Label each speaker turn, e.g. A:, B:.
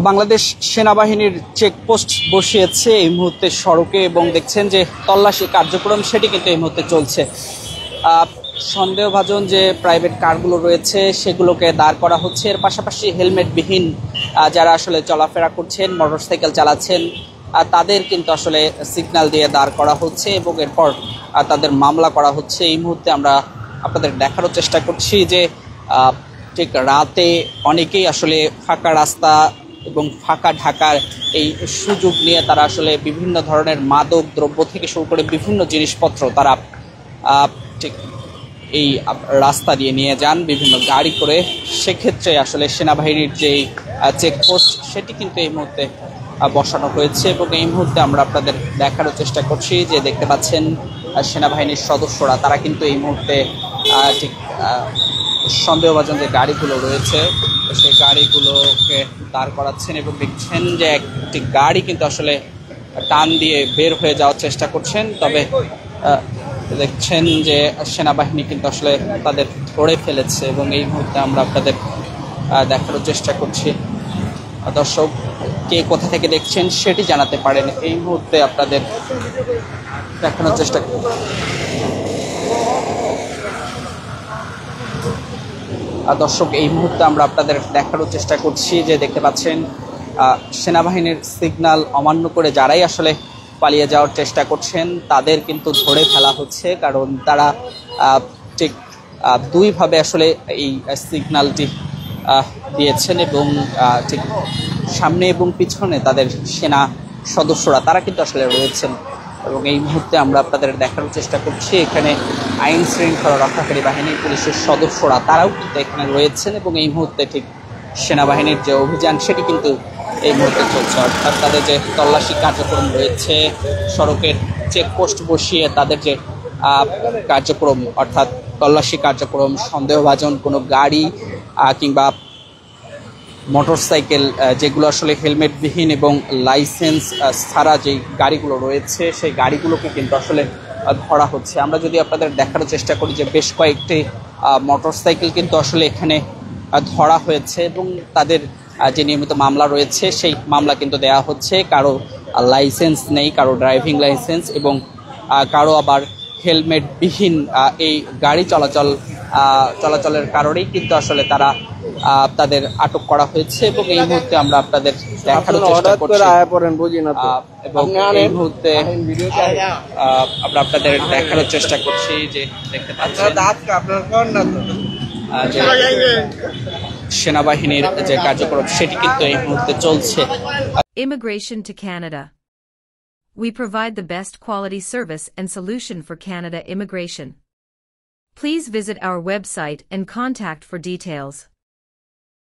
A: বাংলাদেশ সেনাবাহিনীর চেকপোস্ট বসিয়েছে এই মুহূর্তে সড়কে এবং দেখছেন যে তল্লাশি কার্যক্রম সেটি কিন্তু এই মুহূর্তে চলছে। সন্দেহভাজন যে প্রাইভেট কারগুলো রয়েছে সেগুলোকে দাঁড় করা হচ্ছে, এর পাশাপাশি হেলমেটবিহীন যারা আসলে চলাফেরা করছেন, মোটরসাইকেল চালাচ্ছেন, তাদের কিন্তু আসলে সিগন্যাল দিয়ে দাঁড় করা হচ্ছে এবং এরপর তাদের মামলা করা হচ্ছে। এই মুহূর্তে আমরা আপনাদের দেখারও চেষ্টা করছি যে ঠিক রাতে অনেকেই আসলে ফাঁকা রাস্তা এবং ফাঁকা ঢাকার এই সুযোগ নিয়ে তারা আসলে বিভিন্ন ধরনের মাদক দ্রব্য থেকে শুরু করে বিভিন্ন জিনিসপত্র তারা ঠিক এই রাস্তা দিয়ে নিয়ে যান বিভিন্ন গাড়ি করে। সেক্ষেত্রে আসলে সেনাবাহিনীর যেই চেকপোস্ট সেটি কিন্তু এই মুহূর্তে বসানো হয়েছে এবং এই মুহূর্তে আমরা আপনাদের দেখারও চেষ্টা করছি যে দেখতে পাচ্ছেন সেনাবাহিনীর সদস্যরা তারা কিন্তু এই মুহূর্তে ঠিক সন্দেহভাজন যে গাড়িগুলো রয়েছে সেই গাড়িগুলোকে দাঁড় করাচ্ছেন এবং দেখছেন যে একটি গাড়ি কিন্তু আসলে টান দিয়ে বের হয়ে যাওয়ার চেষ্টা করছেন, তবে দেখছেন যে সেনাবাহিনী কিন্তু আসলে তাদের ধরে ফেলেছে এবং এই মুহূর্তে আমরা আপনাদের দেখানোর চেষ্টা করছি। দর্শক কে কোথা থেকে দেখছেন সেটি জানাতে পারেন, এই মুহূর্তে আপনাদের দেখানোর চেষ্টা করব। দর্শক এই মুহূর্তে আমরা আপনাদের দেখানোর চেষ্টা করছি যে দেখতে পাচ্ছেন সেনাবাহিনীর সিগন্যাল অমান্য করে যারাই আসলে পালিয়ে যাওয়ার চেষ্টা করছেন তাদের কিন্তু ধরে ফেলা হচ্ছে, কারণ তারা ঠিক দুইভাবে আসলে এই সিগন্যালটি দিয়েছেন এবং ঠিক সামনে এবং পিছনে তাদের সেনা সদস্যরা তারা কিন্তু আসলে রয়েছেন এবং এই মুহূর্তে আমরা আপনাদের দেখানোর চেষ্টা করছি এখানে আইন শৃঙ্খলা রক্ষাকারী বাহিনীর পুলিশের সদস্যরা তারাও কিন্তু এখানে রয়েছেন এবং এই মুহূর্তে ঠিক সেনাবাহিনীর যে অভিযান সেটি কিন্তু এই মুহূর্তে চলছে, অর্থাৎ তাদের যে তল্লাশি কার্যক্রম রয়েছে সড়কের চেকপোস্ট বসিয়ে তাদের যে কার্যক্রম অর্থাৎ তল্লাশি কার্যক্রম, সন্দেহভাজন কোনো গাড়ি কিংবা মোটরসাইকেল যেগুলো আসলে হেলমেটবিহীন এবং লাইসেন্স ছাড়া যে গাড়িগুলো রয়েছে সেই গাড়িগুলোকে কিন্তু আসলে ধরা হচ্ছে। আমরা যদি আপনাদের দেখানোর চেষ্টা করি যে বেশ কয়েকটি মোটরসাইকেল কিন্তু আসলে এখানে ধরা হয়েছে এবং তাদের যে নিয়মিত মামলা রয়েছে সেই মামলা কিন্তু দেয়া হচ্ছে। কারো লাইসেন্স নেই, কারো ড্রাইভিং লাইসেন্স এবং কারো আবার হেলমেটবিহীন এই গাড়ি চলাচলের কারণেই কিন্তু আসলে তারা তাদের আটক করা হয়েছে এবং এই মুহূর্তে আমরা আপনাদের দেখানোর চেষ্টা করছি এবং এই মুহূর্তে আমরা আপনাদের দেখানোর চেষ্টা করছি যে দেখতে পাচ্ছেন সেনাবাহিনীর যে কার্যক্রম সেটি কিন্তু এই মুহূর্তে চলছে।
B: Immigration to Canada. We provide the best quality service and solution for Canada immigration. Please visit our website and contact for details.